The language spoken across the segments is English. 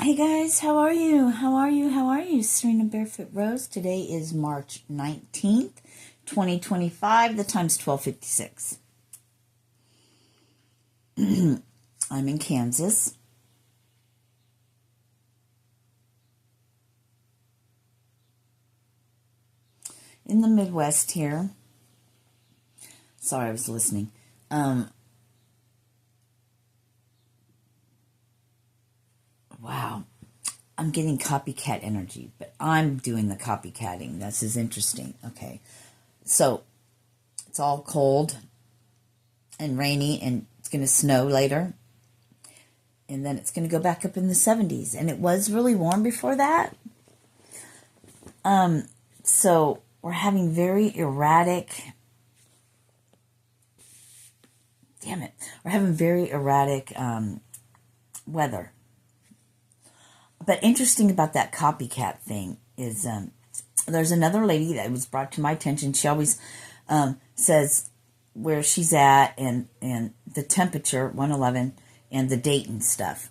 Hey guys, how are you? How are you? How are you? Serena Barefoot Rose. Today is March 19th, 2025. The time's 12:56. I'm in Kansas. In the Midwest here. Sorry, I was listening. Wow. I'm getting copycat energy, but I'm doing the copycatting. This is interesting. Okay. So, it's all cold and rainy, and it's going to snow later. And then it's going to go back up in the 70s. And it was really warm before that. So, we're having very erratic... Damn it. We're having very erratic weather. But interesting about that copycat thing is there's another lady that was brought to my attention. She always says where she's at and the temperature, 111, and the date and stuff.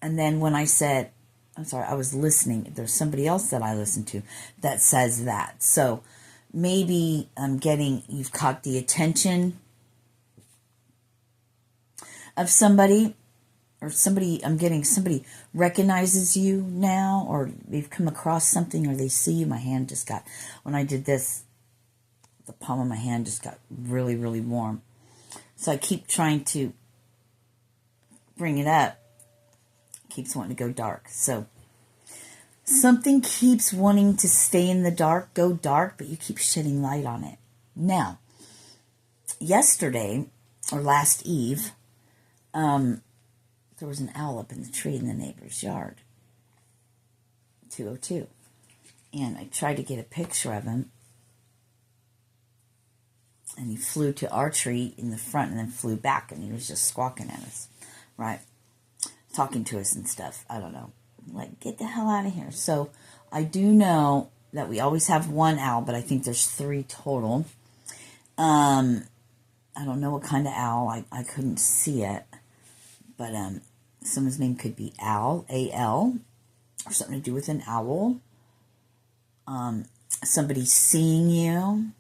And then when I said, I'm sorry, I was listening, there's somebody else that I listen to that says that. So maybe you've caught the attention of somebody, or somebody recognizes you now, or you've come across something, or they see you. My hand just got, when I did this, the palm of my hand just got really, really warm. So I keep trying to bring it up. It keeps wanting to go dark. So something keeps wanting to stay in the dark, go dark, but you keep shedding light on it. Now, yesterday, or last eve, there was an owl up in the tree in the neighbor's yard, 202. And I tried to get a picture of him. And he flew to our tree in the front and then flew back. And he was just squawking at us, right? Talking to us and stuff. I don't know. Like, get the hell out of here. So I do know that we always have one owl, but I think there's 3 total. I don't know what kind of owl. I couldn't see it. But someone's name could be Al, A-L, or something to do with an owl. Somebody seeing you.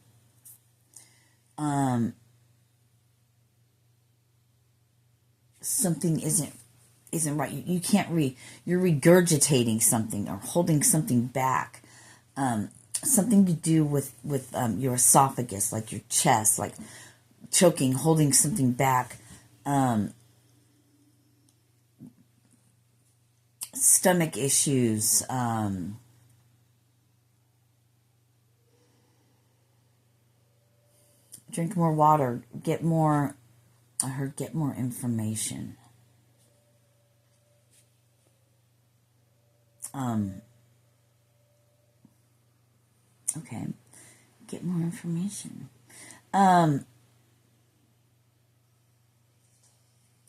Something isn't right. You can't you're regurgitating something or holding something back. Something to do with your esophagus, like your chest, like choking, holding something back. Stomach issues, drink more water, get more information. Okay, get more information. I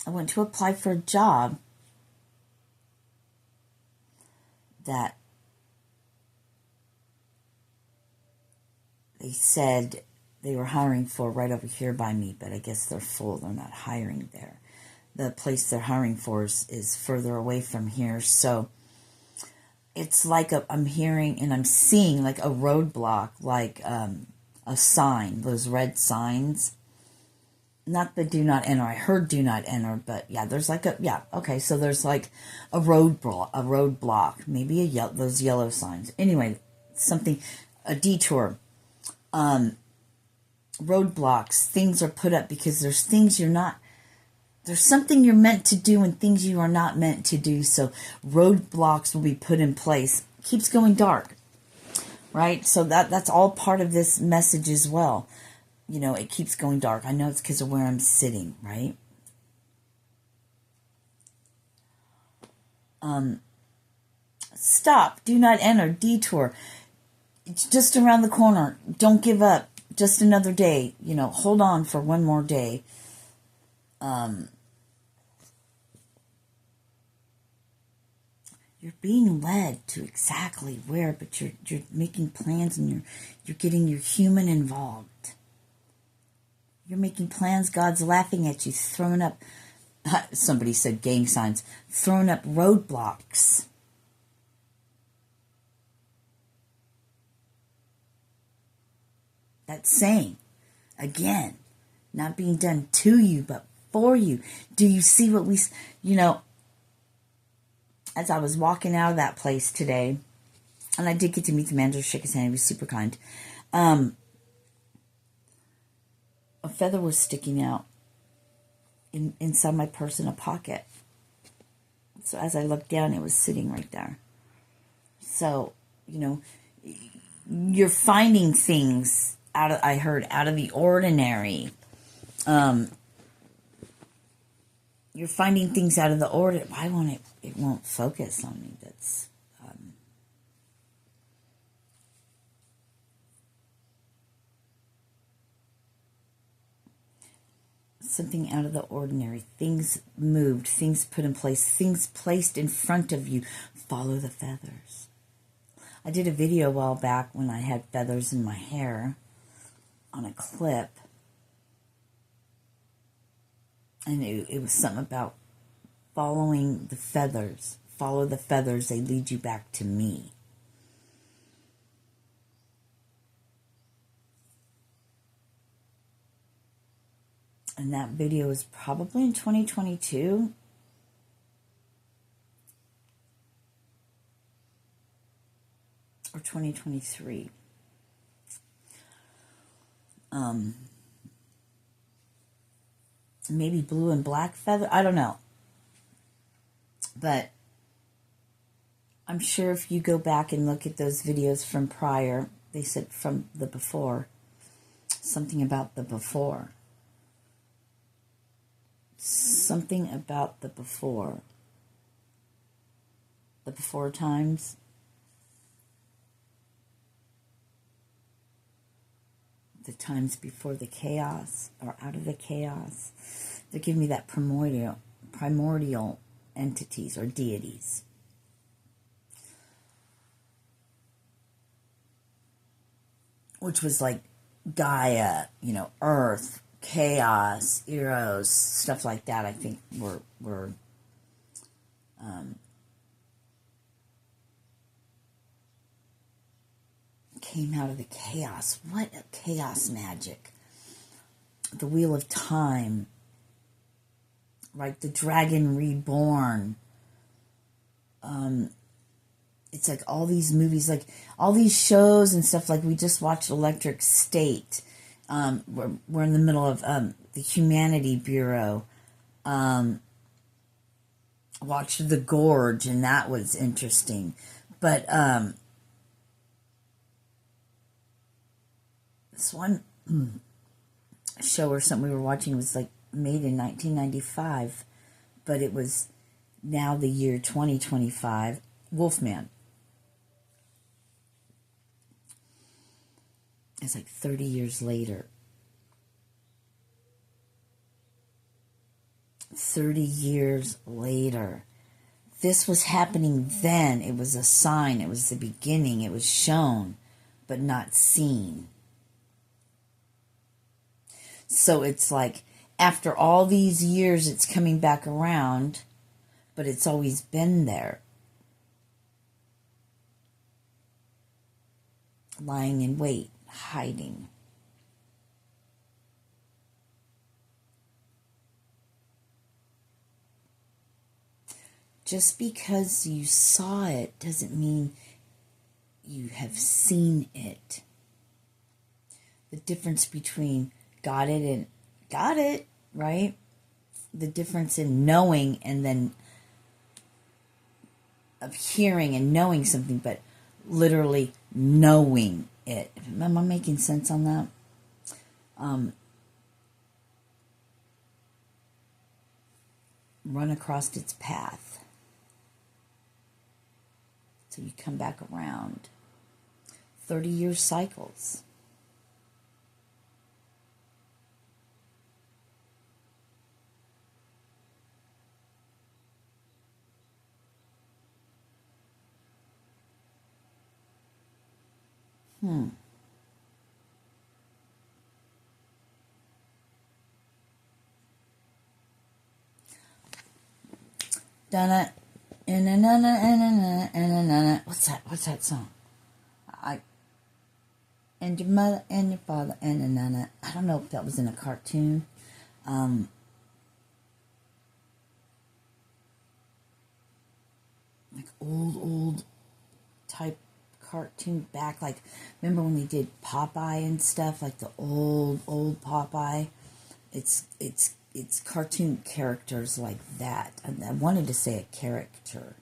went to apply for a job that they said they were hiring for right over here by me, but I guess they're full. They're not hiring there. The place they're hiring for is further away from here. So it's like I'm hearing and I'm seeing like a roadblock, like a sign, those red signs. Not the do not enter. I heard do not enter, but yeah, there's like okay, so there's like a roadblock, maybe those yellow signs. Anyway, a detour, roadblocks, things are put up because there's something you're meant to do and things you are not meant to do. So roadblocks will be put in place. Keeps going dark, right? So that's all part of this message as well. You know, it keeps going dark. I know it's because of where I'm sitting, right? Stop. Do not enter. Detour. It's just around the corner. Don't give up. Just another day. You know, hold on for one more day. You're being led to exactly where, but you're making plans and you're getting your human involved. You're making plans. God's laughing at you, throwing up somebody said gang signs, throwing up roadblocks. That saying, again, not being done to you, but for you. Do you see what we, as I was walking out of that place today, and I did get to meet the manager, shake his hand, he was super kind. A feather was sticking out inside my purse in a pocket. So as I looked down, it was sitting right there. So, you're finding things out of the ordinary. You're finding things out of the ordinary. Why won't it won't focus on me? That's something out of the ordinary. Things moved, things put in place, things placed in front of you. Follow the feathers. I did a video a while back when I had feathers in my hair on a clip. And it was something about following the feathers. Follow the feathers, they lead you back to me. And that video was probably in 2022. Or 2023. Maybe blue and black feather. I don't know. But I'm sure if you go back and look at those videos from prior, they said from the before. Something about the before. Something about the before. The before times. The times before the chaos, or out of the chaos. They give me that primordial entities or deities. Which was like Gaia, Earth, chaos, Eros, stuff like that, I think were came out of the chaos. What a chaos magic. The Wheel of Time. Right? The Dragon Reborn. It's like all these movies, like all these shows and stuff, like we just watched Electric State. We're in the middle of the Humanity Bureau. Watched The Gorge, and that was interesting. But this one show or something we were watching was like made in 1995, but it was now the year 2025. Wolfman. It's like 30 years later. 30 years later. This was happening then. It was a sign. It was the beginning. It was shown, but not seen. So it's like, after all these years, it's coming back around, but it's always been there. Lying in wait, hiding. Just because you saw it doesn't mean you have seen it. The difference between got it and got it, right? The difference in knowing and then of hearing and knowing something, but literally knowing it. Am I making sense on that? Run across its path. So you come back around. 30-year cycles. Donna, what's that? What's that song? And your mother and your father and I don't know if that was in a cartoon. Like old type cartoon back, like remember when they did Popeye and stuff, like the old Popeye. It's cartoon characters like that. I wanted to say a character.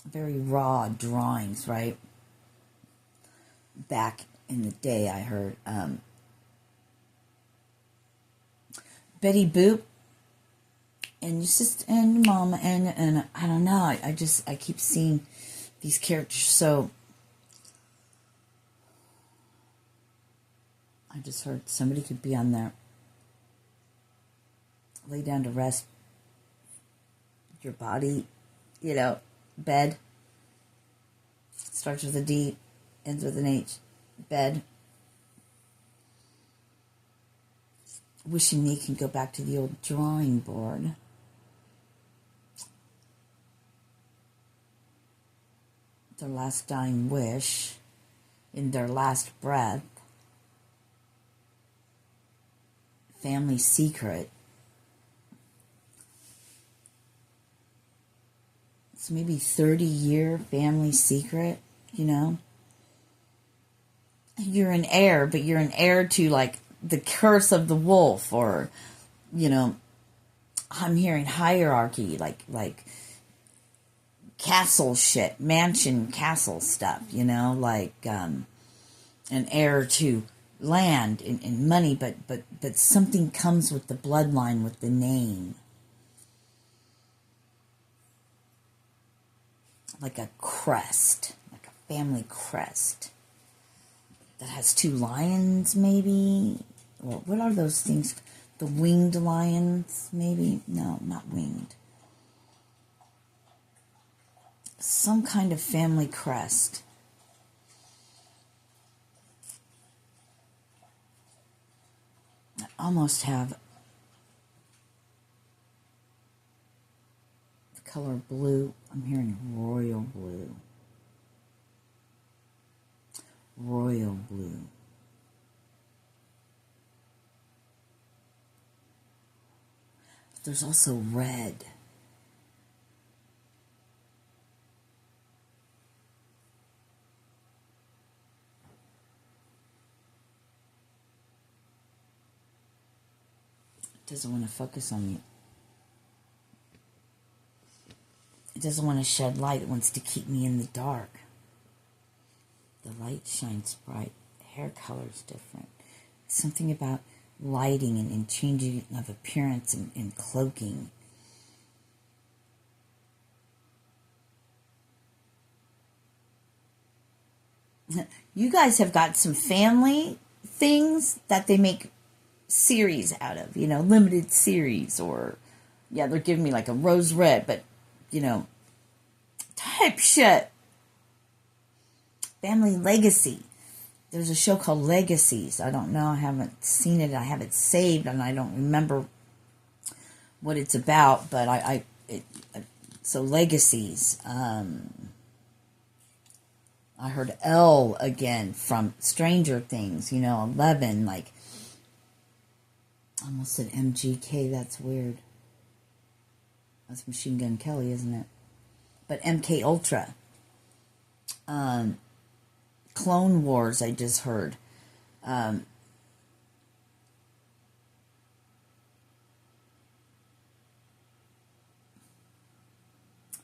Very raw drawings, right? Back in the day, I heard Betty Boop and your sister and your mama and I don't know. I keep seeing these characters, so I just heard somebody could be on there. Lay down to rest. Your body, bed. Starts with a D, ends with an H. Bed. Wishing they can go back to the old drawing board. Their last dying wish, in their last breath. Family secret. It's maybe 30-year family secret, You're an heir, but you're an heir to, like, the curse of the wolf, or, I'm hearing hierarchy, like castle shit, mansion castle stuff, like an heir to land and money, but something comes with the bloodline, with the name. Like a crest, like a family crest that has two lions, maybe? Or what are those things? The winged lions, maybe? No, not winged. Some kind of family crest. I almost have the color blue. I'm hearing royal blue. Royal blue. There's also red. It doesn't want to focus on me. It doesn't want to shed light. It wants to keep me in the dark. The light shines bright. Hair color is different. Something about lighting and changing of appearance and cloaking. You guys have got some family things that they make series out of, limited series, or, they're giving me like a rose red, but, type shit. Family legacy. There's a show called Legacies. I don't know. I haven't seen it. I have it saved, and I don't remember what it's about. But so Legacies. I heard L again from Stranger Things. 11. Like, I almost said MGK. That's weird. That's Machine Gun Kelly, isn't it? But MK Ultra. Clone Wars, I just heard.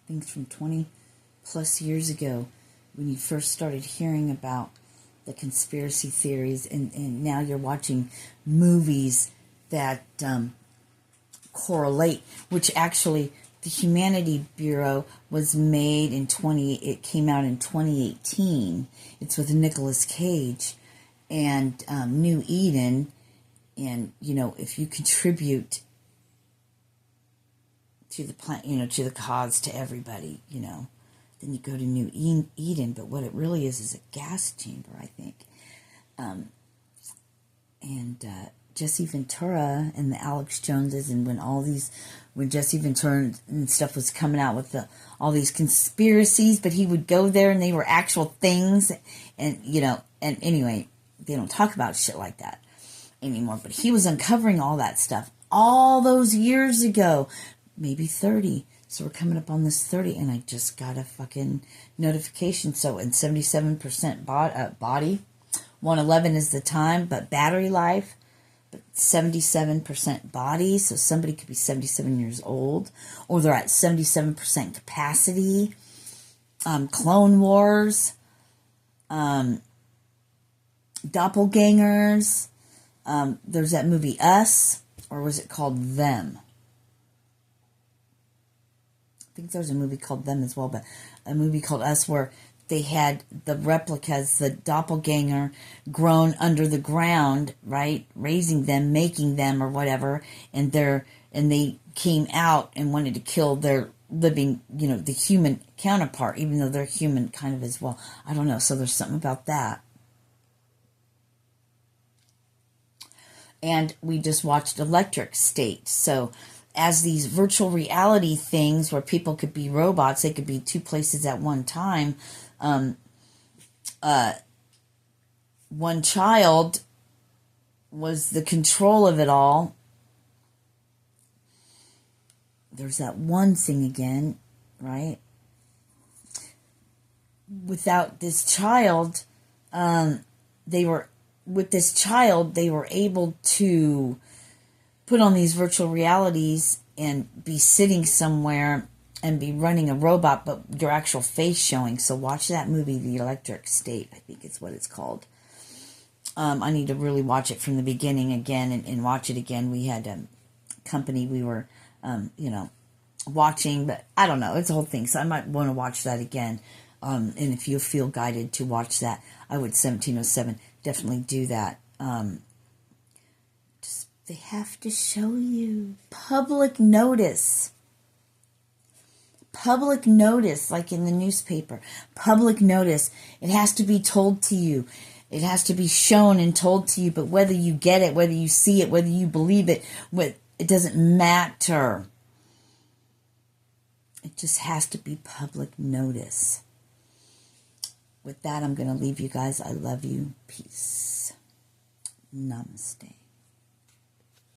Things from 20 plus years ago, when you first started hearing about the conspiracy theories, and now you're watching movies that correlate, which actually the Humanity Bureau was made it came out in 2018. It's with Nicolas Cage and New Eden. And, if you contribute to the to the cause, to everybody, then you go to New Eden. But what it really is a gas chamber, I think. Jesse Ventura and the Alex Joneses, and when Jesse Ventura and stuff was coming out with all these conspiracies, but he would go there and they were actual things, and and anyway, they don't talk about shit like that anymore, but he was uncovering all that stuff all those years ago, maybe 30. So we're coming up on this 30, and I just got a fucking notification. So in 77% body, 111 is the time, but battery life, but 77% body. So somebody could be 77 years old, or they're at 77% capacity. Clone Wars, doppelgangers. There's that movie Us, or was it called Them? I think there's a movie called Them as well, but a movie called Us where they had the replicas, the doppelganger, grown under the ground, right? Raising them, making them, or whatever, and they came out and wanted to kill their living, the human counterpart, even though they're human kind of as well. I don't know. So there's something about that. And we just watched Electric State. So as these virtual reality things where people could be robots, they could be two places at one time. One child was the control of it all. There's that one thing again, right? Without this child, they were able to put on these virtual realities and be sitting somewhere and be running a robot, but your actual face showing. So watch that movie, The Electric State, I think it's what it's called. I need to really watch it from the beginning again and watch it again. We had a company we were, watching, but I don't know. It's a whole thing. So I might want to watch that again. And if you feel guided to watch that, I would 1707 definitely do that. They have to show you public notice. Public notice, like in the newspaper. Public notice. It has to be told to you. It has to be shown and told to you. But whether you get it, whether you see it, whether you believe it, it doesn't matter. It just has to be public notice. With that, I'm going to leave you guys. I love you. Peace. Namaste.